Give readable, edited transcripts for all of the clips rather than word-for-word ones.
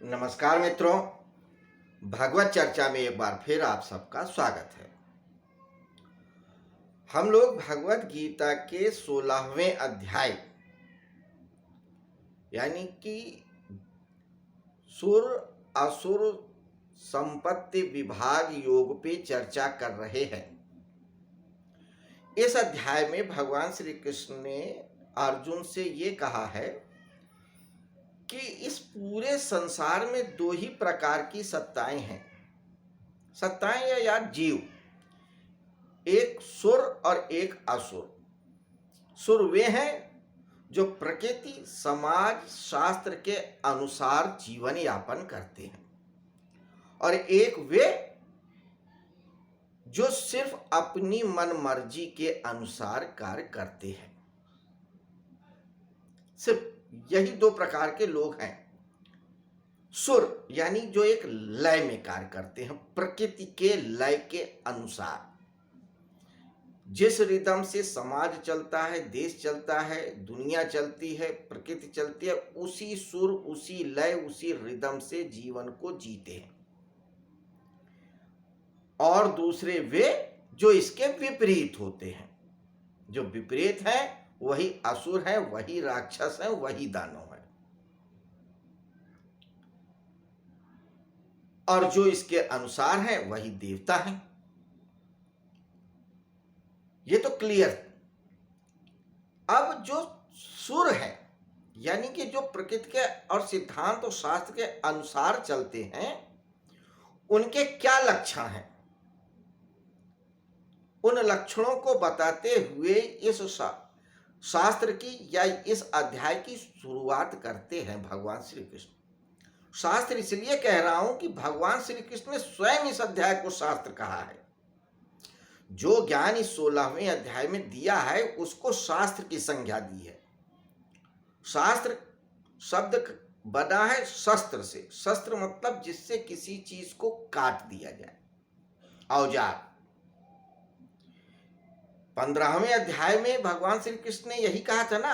नमस्कार मित्रों, भगवत चर्चा में एक बार फिर आप सबका स्वागत है। हम लोग भगवत गीता के 16वें अध्याय यानी कि सुर असुर संपत्ति विभाग योग पे चर्चा कर रहे हैं। इस अध्याय में भगवान श्री कृष्ण ने अर्जुन से ये कहा है कि इस पूरे संसार में दो ही प्रकार की सत्ताएं हैं। सत्ताएं या जीव, एक सुर और एक असुर। सुर वे हैं जो प्रकृति, समाज, शास्त्र के अनुसार जीवन यापन करते हैं, और एक वे जो सिर्फ अपनी मन मर्जी के अनुसार कार्य करते हैं। सिर्फ यही दो प्रकार के लोग हैं। सुर यानी जो एक लय में कार्य करते हैं, प्रकृति के लय के अनुसार। जिस रिदम से समाज चलता है, देश चलता है, दुनिया चलती है, प्रकृति चलती है, उसी सुर, उसी लय, उसी रिदम से जीवन को जीते हैं। और दूसरे वे जो इसके विपरीत होते हैं। जो विपरीत है वही असुर है, वही राक्षस है, वही दानव है। और जो इसके अनुसार है वही देवता है। ये तो क्लियर। अब जो सुर है यानी कि जो प्रकृति के और सिद्धांत और शास्त्र के अनुसार चलते हैं, उनके क्या लक्षण हैं, उन लक्षणों को बताते हुए इस शास्त्र की या इस अध्याय की शुरुआत करते हैं भगवान श्री कृष्ण। शास्त्र इसलिए कह रहा हूं कि भगवान श्री कृष्ण ने स्वयं इस अध्याय को शास्त्र कहा है। जो ज्ञान इस 16वें अध्याय में दिया है उसको शास्त्र की संज्ञा दी है। शास्त्र शब्द बना है शस्त्र से। शस्त्र मतलब जिससे किसी चीज को काट दिया जाए, औजार। 15वें अध्याय में भगवान श्री कृष्ण ने यही कहा था ना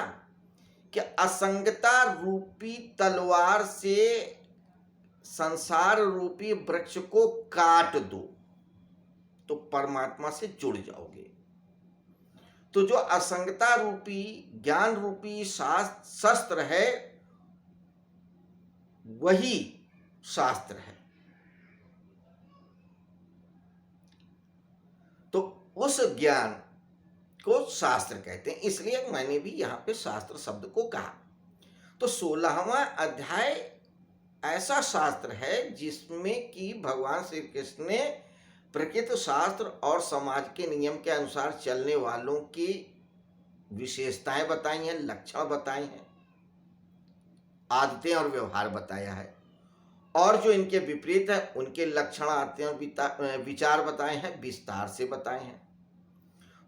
कि असंगता रूपी तलवार से संसार रूपी वृक्ष को काट दो तो परमात्मा से जुड़ जाओगे। तो जो असंगता रूपी, ज्ञान रूपी शस्त्र है वही शास्त्र है। तो उस ज्ञान को शास्त्र कहते हैं, इसलिए मैंने भी यहां पे शास्त्र शब्द को कहा। तो 16वां अध्याय ऐसा शास्त्र है जिसमें कि भगवान श्री कृष्ण ने प्रकृति, शास्त्र और समाज के नियम के अनुसार चलने वालों की विशेषताएं बताई हैं, लक्षण बताए हैं, आदतें और व्यवहार बताया है, और जो इनके विपरीत है उनके लक्षण, आदतें और विचार बताए हैं, विस्तार से बताए हैं।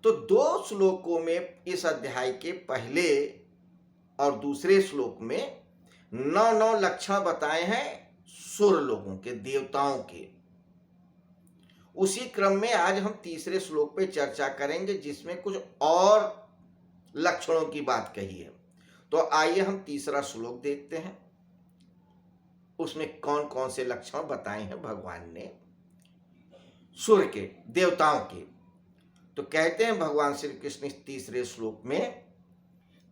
तो 2 श्लोकों में इस अध्याय के पहले और दूसरे श्लोक में 9 लक्षण बताए हैं सुर लोगों के, देवताओं के। उसी क्रम में आज हम तीसरे श्लोक पे चर्चा करेंगे जिसमें कुछ और लक्षणों की बात कही है। तो आइए हम तीसरा श्लोक देखते हैं, उसमें कौन कौन से लक्षण बताए हैं भगवान ने सुर के, देवताओं के। तो कहते हैं भगवान श्री कृष्ण इस तीसरे श्लोक में,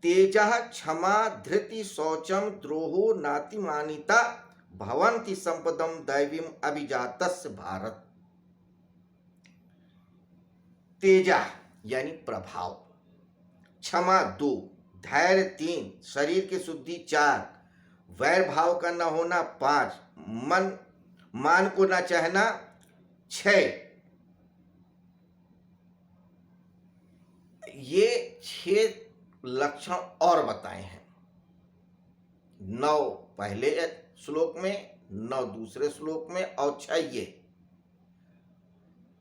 तेजः क्षमा धृति शौचम द्रोहो नातिमानिता भवन्ति संपदम दैवीम अभिजातस्य भारत। तेजा यानी प्रभाव, क्षमा 2, धैर्य 3, शरीर की शुद्धि 4, वैर भाव का न होना 5, मान को न चाहना 6। ये 6 लक्षण और बताए हैं। 9 पहले श्लोक में, 9 दूसरे श्लोक में, और 6 ये।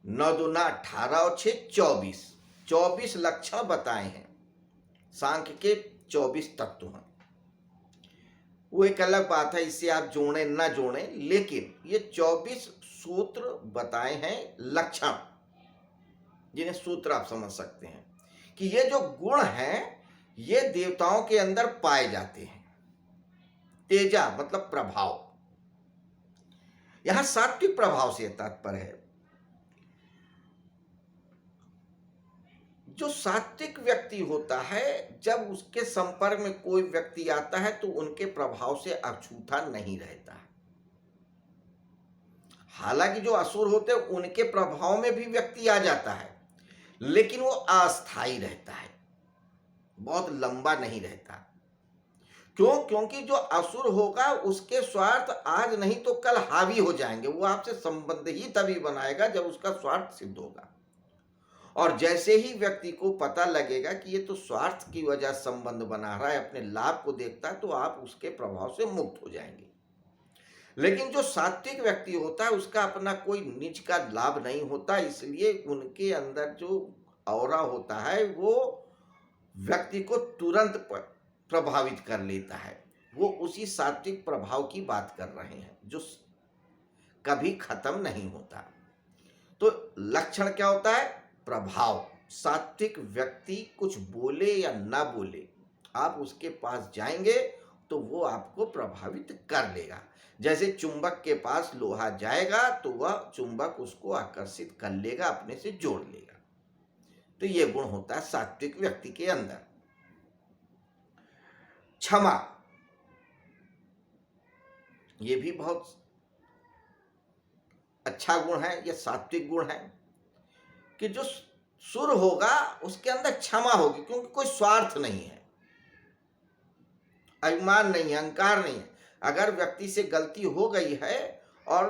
9 दूना 18 और 6 24। 24 लक्षण बताए हैं। सांख्य के 24 तत्व हैं। वो एक अलग बात है, इससे आप जोड़ें ना जोड़ें, लेकिन ये 24 सूत्र बताए हैं, लक्षण, जिन्हें सूत्र आप समझ सकते हैं कि ये जो गुण हैं ये देवताओं के अंदर पाए जाते हैं। तेजा मतलब प्रभाव, यहां सात्विक प्रभाव से तात्पर्य है। जो सात्विक व्यक्ति होता है, जब उसके संपर्क में कोई व्यक्ति आता है तो उनके प्रभाव से अछूता नहीं रहता है। हालांकि जो असुर होते हैं उनके प्रभाव में भी व्यक्ति आ जाता है, लेकिन वो अस्थायी रहता है, बहुत लंबा नहीं रहता। क्यों? क्योंकि जो असुर होगा उसके स्वार्थ आज नहीं तो कल हावी हो जाएंगे। वो आपसे संबंध ही तभी बनाएगा जब उसका स्वार्थ सिद्ध होगा। और जैसे ही व्यक्ति को पता लगेगा कि ये तो स्वार्थ की वजह संबंध बना रहा है, अपने लाभ को देखता है, तो आप उसके प्रभाव से मुक्त हो जाएंगे। लेकिन जो सात्विक व्यक्ति होता है उसका अपना कोई निज का लाभ नहीं होता, इसलिए उनके अंदर जो ऑरा होता है वो व्यक्ति को तुरंत प्रभावित कर लेता है। वो उसी सात्विक प्रभाव की बात कर रहे हैं जो कभी खत्म नहीं होता। तो लक्षण क्या होता है? प्रभाव। सात्विक व्यक्ति कुछ बोले या ना बोले, आप उसके पास जाएंगे तो वो आपको प्रभावित कर लेगा। जैसे चुंबक के पास लोहा जाएगा तो वह चुंबक उसको आकर्षित कर लेगा, अपने से जोड़ लेगा। तो ये गुण होता है सात्विक व्यक्ति के अंदर। क्षमा, ये भी बहुत अच्छा गुण है, ये सात्विक गुण है कि जो सुर होगा उसके अंदर क्षमा होगी, क्योंकि कोई स्वार्थ नहीं है, अभिमान नहीं है, अहंकार नहीं है। अगर व्यक्ति से गलती हो गई है और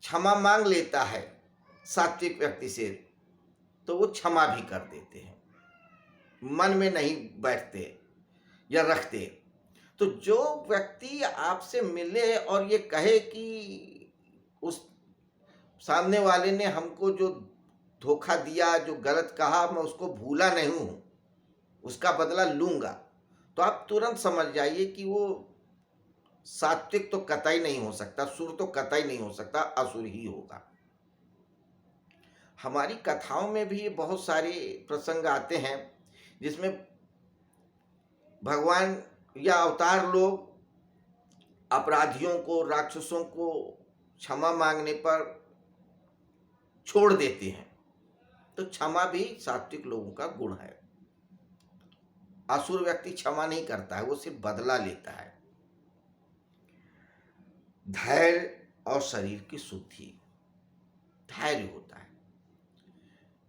क्षमा मांग लेता है सात्विक व्यक्ति से, तो वो क्षमा भी कर देते हैं, मन में नहीं बैठते या रखते। तो जो व्यक्ति आपसे मिले और ये कहे कि उस सामने वाले ने हमको जो धोखा दिया, जो गलत कहा, मैं उसको भूला नहीं हूं, उसका बदला लूंगा, तो आप तुरंत समझ जाइए कि वो सात्विक तो कतई नहीं हो सकता, सुर तो कतई नहीं हो सकता, असुर ही होगा। हमारी कथाओं में भी बहुत सारे प्रसंग आते हैं जिसमें भगवान या अवतार लोग अपराधियों को, राक्षसों को क्षमा मांगने पर छोड़ देते हैं। तो क्षमा भी सात्विक लोगों का गुण है। असुर व्यक्ति क्षमा नहीं करता है, वो सिर्फ बदला लेता है। धैर्य और शरीर की शुद्धि, धैर्य होता है।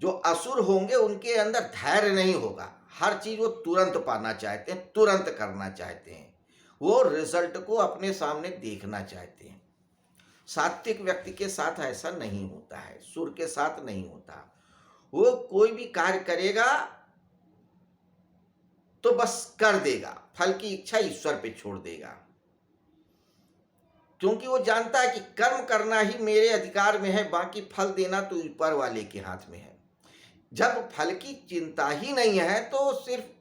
जो असुर होंगे उनके अंदर धैर्य नहीं होगा, हर चीज वो तुरंत पाना चाहते हैं, तुरंत करना चाहते हैं, वो रिजल्ट को अपने सामने देखना चाहते हैं। सात्विक व्यक्ति के साथ ऐसा नहीं होता है, सुर के साथ नहीं होता। वो कोई भी कार्य करेगा तो बस कर देगा, फल की इच्छा ईश्वर पे छोड़ देगा, क्योंकि वो जानता है कि कर्म करना ही मेरे अधिकार में है, बाकी फल देना तो ऊपर वाले के हाथ में है। जब फल की चिंता ही नहीं है तो सिर्फ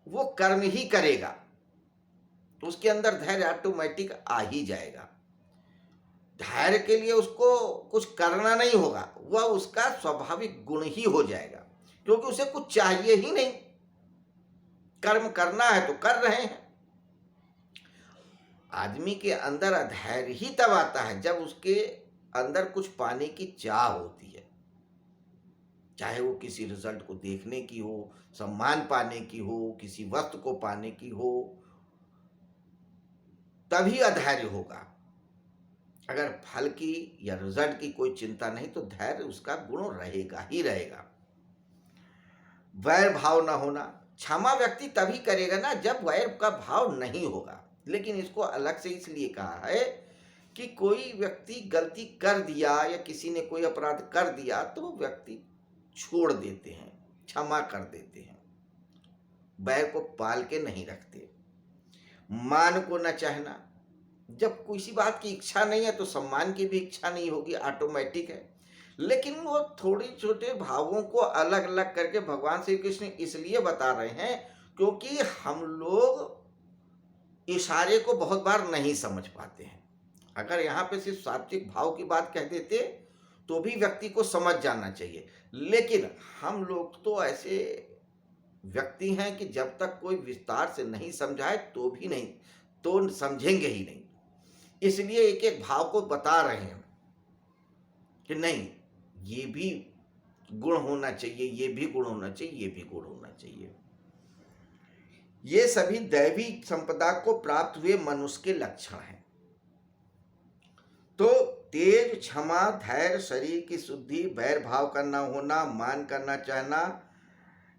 वो कर्म ही करेगा, तो उसके अंदर धैर्य ऑटोमेटिक आ ही जाएगा। धैर्य के लिए उसको कुछ करना नहीं होगा, वह उसका स्वाभाविक गुण ही हो जाएगा, क्योंकि उसे कुछ चाहिए ही नहीं, कर्म करना है तो कर रहे हैं। आदमी के अंदर अधैर्य ही तब आता है जब उसके अंदर कुछ पाने की चाह होती है, चाहे वो किसी रिजल्ट को देखने की हो, सम्मान पाने की हो, किसी वस्तु को पाने की हो, तभी अधैर्य होगा। अगर फल की या रिजल्ट की कोई चिंता नहीं तो धैर्य उसका गुण रहेगा ही रहेगा। वैर भाव न होना, क्षमा व्यक्ति तभी करेगा ना जब वैर का भाव नहीं होगा। लेकिन इसको अलग से इसलिए कहा है कि कोई व्यक्ति गलती कर दिया या किसी ने कोई अपराध कर दिया तो व्यक्ति छोड़ देते हैं, क्षमा कर देते हैं, वैर को पाल के नहीं रखते। मान को न चाहना, जब किसी बात की इच्छा नहीं है तो सम्मान की भी इच्छा नहीं होगी, ऑटोमेटिक है। लेकिन वो थोड़े छोटे भावों को अलग अलग करके भगवान श्री कृष्ण इसलिए बता रहे हैं क्योंकि हम लोग इशारे को बहुत बार नहीं समझ पाते हैं। अगर यहाँ पे सिर्फ सात्विक भाव की बात कह देते तो भी व्यक्ति को समझ जाना चाहिए, लेकिन हम लोग तो ऐसे व्यक्ति हैं कि जब तक कोई विस्तार से नहीं समझाए तो भी नहीं, तो समझेंगे ही नहीं। इसलिए एक एक भाव को बता रहे हैं कि नहीं, ये भी गुण होना चाहिए, ये भी गुण होना चाहिए, ये भी गुण होना चाहिए। ये सभी दैवी संपदा को प्राप्त हुए मनुष्य के लक्षण हैं। तो तेज, क्षमा, धैर्य, शरीर की शुद्धि, वैर भाव का न होना, मान करना चाहना,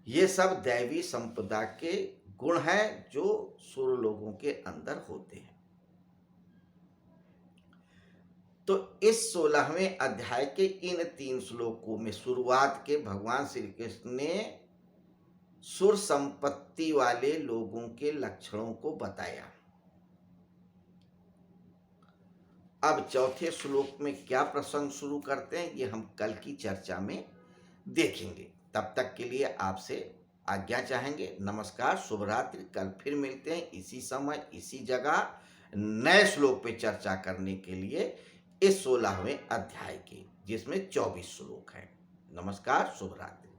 ये सब दैवी संपदा के गुण हैं जो सुर लोगों के अंदर होते हैं। तो इस 16वें अध्याय के इन 3 श्लोकों में शुरुआत के भगवान श्री कृष्ण ने सुर संपत्ति वाले लोगों के लक्षणों को बताया। अब चौथे श्लोक में क्या प्रसंग शुरू करते हैं, ये हम कल की चर्चा में देखेंगे। तब तक के लिए आपसे आज्ञा चाहेंगे। नमस्कार, शुभ रात्रि। कल फिर मिलते हैं इसी समय, इसी जगह, नए श्लोक पे चर्चा करने के लिए, इस 16वें अध्याय की, जिसमें 24 श्लोक हैं। नमस्कार, शुभ रात्रि।